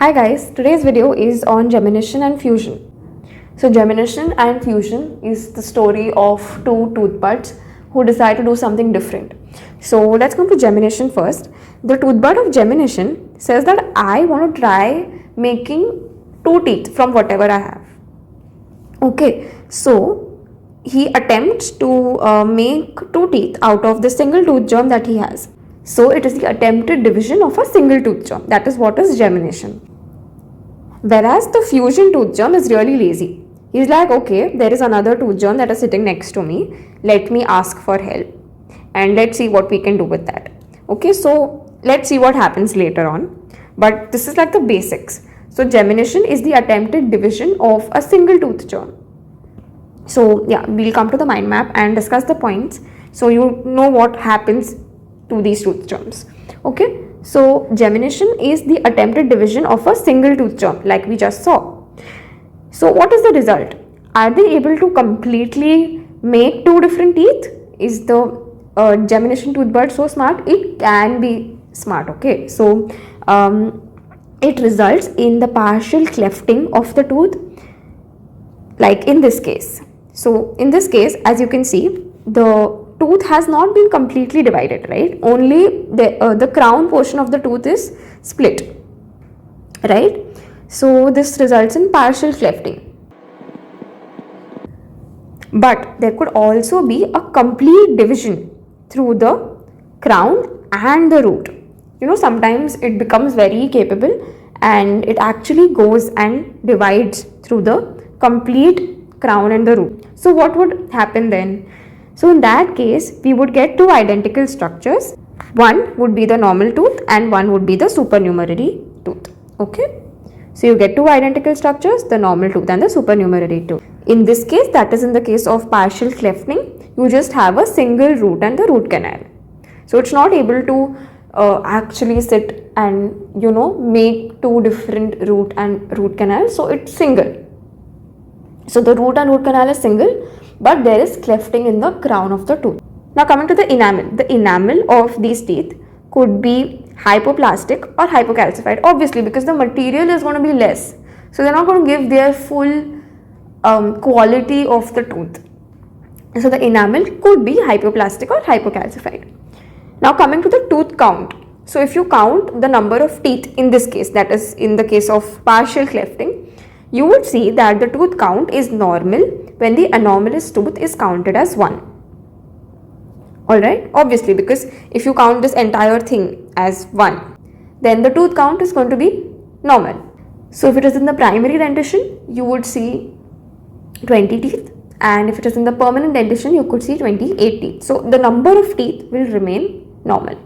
Hi guys, today's video is on gemination and fusion. So gemination and fusion is the story of two tooth buds who decide to do something different. So let's come to gemination first. The tooth bud of gemination says that I want to try making two teeth from whatever I have. Okay, so he attempts to make two teeth out of the single tooth germ that he has. So it is the attempted division of a single tooth germ. That is what is gemination. Whereas the fusion tooth germ is really lazy. He's like, okay, there is another tooth germ that is sitting next to me. Let me ask for help and let's see what we can do with that. Okay, so let's see what happens later on. But this is like the basics. So gemination is the attempted division of a single tooth germ. So yeah, we'll come to the mind map and discuss the points so you know what happens to these tooth germs. Okay, so gemination is the attempted division of a single tooth germ like we just saw. So what is the result? Are they able to completely make two different teeth? Is the gemination tooth bud so smart? It can be smart. Okay, so it results in the partial clefting of the tooth, like in this case. So in this case, as you can see, the tooth has not been completely divided, right? Only the crown portion of the tooth is split, right? So this results in partial clefting. But there could also be a complete division through the crown and the root. You know, sometimes it becomes very capable and it actually goes and divides through the complete crown and the root. So what would happen then? So in that case, we would get two identical structures. One would be the normal tooth and one would be the supernumerary tooth. Okay. So you get two identical structures, the normal tooth and the supernumerary tooth. In this case, that is in the case of partial clefting, you just have a single root and the root canal. So it's not able to actually sit and make two different root and root canals. So it's single. So the root and root canal is single, but there is clefting in the crown of the tooth. Now coming to the enamel of these teeth could be hypoplastic or hypocalcified, obviously because the material is going to be less. So they're not going to give their full quality of the tooth. So the enamel could be hypoplastic or hypocalcified. Now coming to the tooth count. So if you count the number of teeth in this case, that is in the case of partial clefting, you would see that the tooth count is normal when the anomalous tooth is counted as 1. Alright, obviously because if you count this entire thing as 1, then the tooth count is going to be normal. So if it is in the primary dentition, you would see 20 teeth, and if it is in the permanent dentition, you could see 28 teeth. So the number of teeth will remain normal.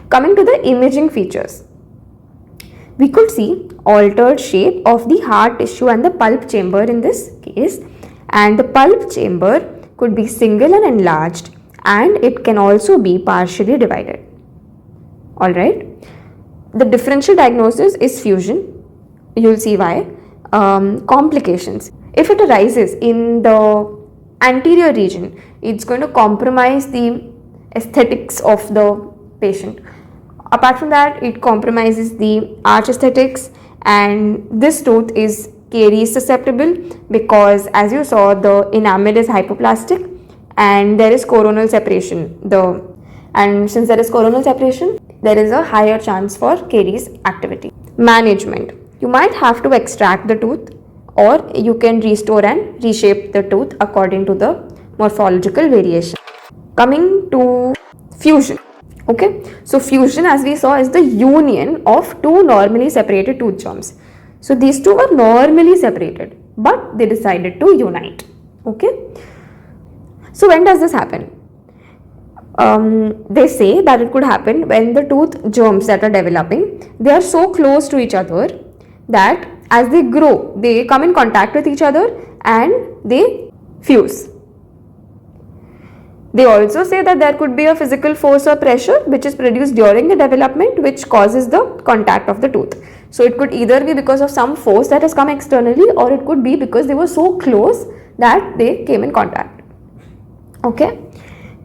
Coming to the imaging features, we could see altered shape of the hard tissue and the pulp chamber in this case, and the pulp chamber could be single and enlarged, and it can also be partially divided. Alright, the differential diagnosis is fusion. You'll see why. Complications. If it arises in the anterior region, it's going to compromise the aesthetics of the patient. Apart from that, it compromises the arch aesthetics, and this tooth is caries susceptible because, as you saw, the enamel is hypoplastic and there is coronal separation. And since there is coronal separation, there is a higher chance for caries activity. Management. You might have to extract the tooth, or you can restore and reshape the tooth according to the morphological variation. Coming to fusion. Okay, so fusion, as we saw, is the union of two normally separated tooth germs. So these two were normally separated, but they decided to unite. Okay, so when does this happen? They say that it could happen when the tooth germs that are developing, they are so close to each other that as they grow, they come in contact with each other and they fuse. They also say that there could be a physical force or pressure which is produced during the development which causes the contact of the tooth. So it could either be because of some force that has come externally, or it could be because they were so close that they came in contact. Okay,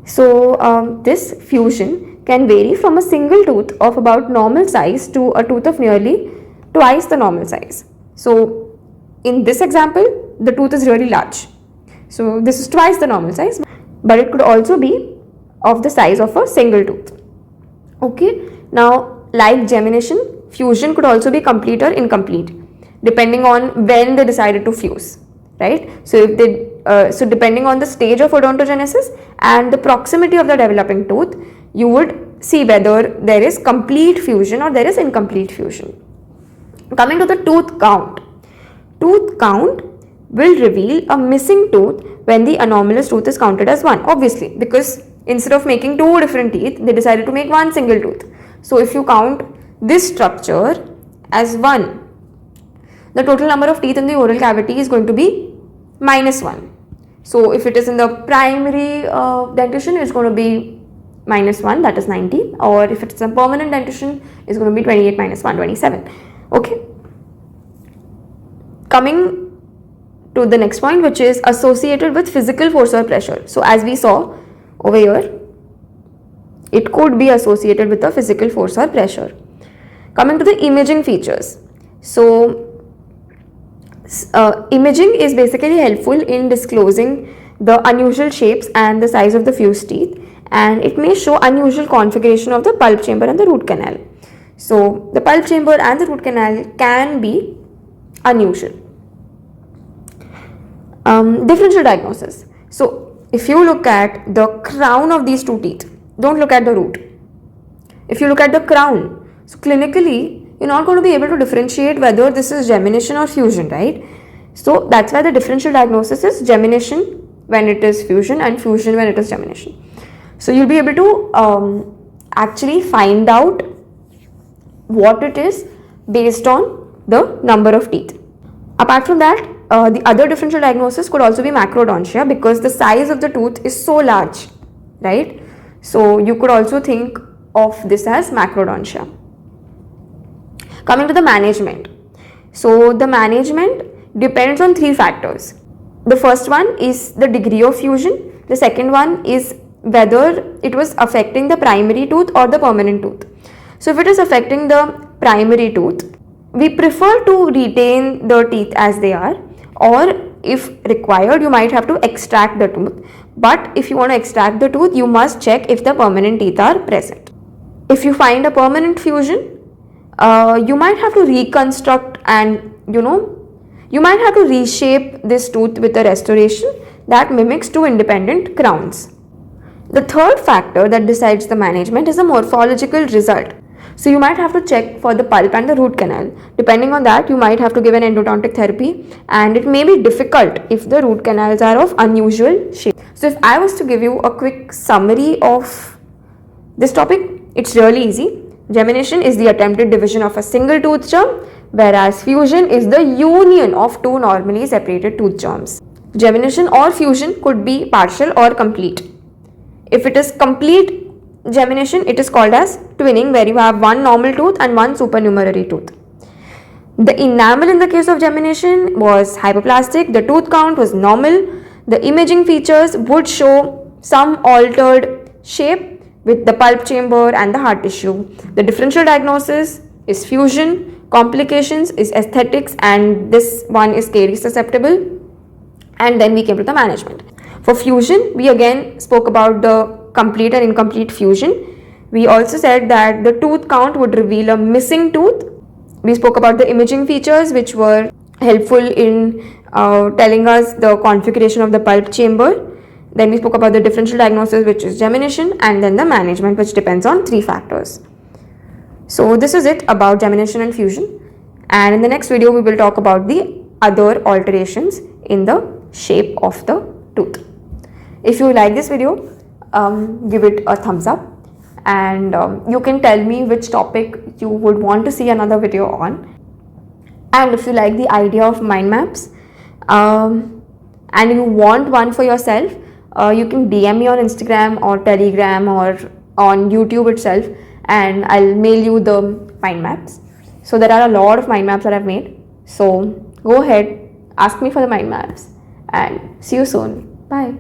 so this fusion can vary from a single tooth of about normal size to a tooth of nearly twice the normal size. So in this example, the tooth is really large. So this is twice the normal size, but it could also be of the size of a single tooth. Okay, now like gemination, fusion could also be complete or incomplete depending on when they decided to fuse, right? So if they so depending on the stage of odontogenesis and the proximity of the developing tooth, you would see whether there is complete fusion or there is incomplete fusion. Coming to the tooth count. Tooth count will reveal a missing tooth when the anomalous tooth is counted as 1, obviously, because instead of making 2 different teeth, they decided to make 1 single tooth. So if you count this structure as 1, the total number of teeth in the oral cavity is going to be -1. So if it is in the primary dentition, it's going to be -1, that is 90, or if it's a permanent dentition, it's going to be 28 minus 1, 27. Okay. Coming to the next point, which is associated with physical force or pressure. So as we saw over here, it could be associated with a physical force or pressure. Coming to the imaging features. So imaging is basically helpful in disclosing the unusual shapes and the size of the fused teeth, and it may show unusual configuration of the pulp chamber and the root canal. So the pulp chamber and the root canal can be unusual. Differential diagnosis. So if you look at the crown of these 2 teeth, don't look at the root. If you look at the crown, so clinically you're not going to be able to differentiate whether this is gemination or fusion, right? So that's why the differential diagnosis is gemination when it is fusion and fusion when it is gemination. So you'll be able to actually find out what it is based on the number of teeth. Apart from that, the other differential diagnosis could also be macrodontia, because the size of the tooth is so large, right? So you could also think of this as macrodontia. Coming to the management. So the management depends on 3 factors. The first one is the degree of fusion. The second one is whether it was affecting the primary tooth or the permanent tooth. So if it is affecting the primary tooth, we prefer to retain the teeth as they are, or if required, you might have to extract the tooth. But if you want to extract the tooth, you must check if the permanent teeth are present. If you find a permanent fusion, you might have to reconstruct and you might have to reshape this tooth with a restoration that mimics 2 independent crowns. The third factor that decides the management is a morphological result. So you might have to check for the pulp and the root canal. Depending on that, you might have to give an endodontic therapy, and it may be difficult if the root canals are of unusual shape. So if I was to give you a quick summary of this topic, it's really easy. Gemination is the attempted division of a single tooth germ, whereas fusion is the union of 2 normally separated tooth germs. Gemination or fusion could be partial or complete. If it is complete gemination, it is called as twinning, where you have 1 normal tooth and 1 supernumerary tooth. The enamel in the case of gemination was hypoplastic, the tooth count was normal, the imaging features would show some altered shape with the pulp chamber and the hard tissue. The differential diagnosis is fusion, complications is aesthetics, and this one is caries susceptible. And then we came to the management. For fusion, we again spoke about the complete and incomplete fusion. We also said that the tooth count would reveal a missing tooth. We spoke about the imaging features, which were helpful in telling us the configuration of the pulp chamber. Then we spoke about the differential diagnosis, which is gemination, and then the management, which depends on 3 factors. So this is it about gemination and fusion, and in the next video we will talk about the other alterations in the shape of the tooth. If you like this video, give it a thumbs up, and you can tell me which topic you would want to see another video on. And if you like the idea of mind maps and you want one for yourself, you can DM me on Instagram or Telegram or on YouTube itself, and I'll mail you the mind maps. So there are a lot of mind maps that I've made. So go ahead, ask me for the mind maps, and see you soon. Bye.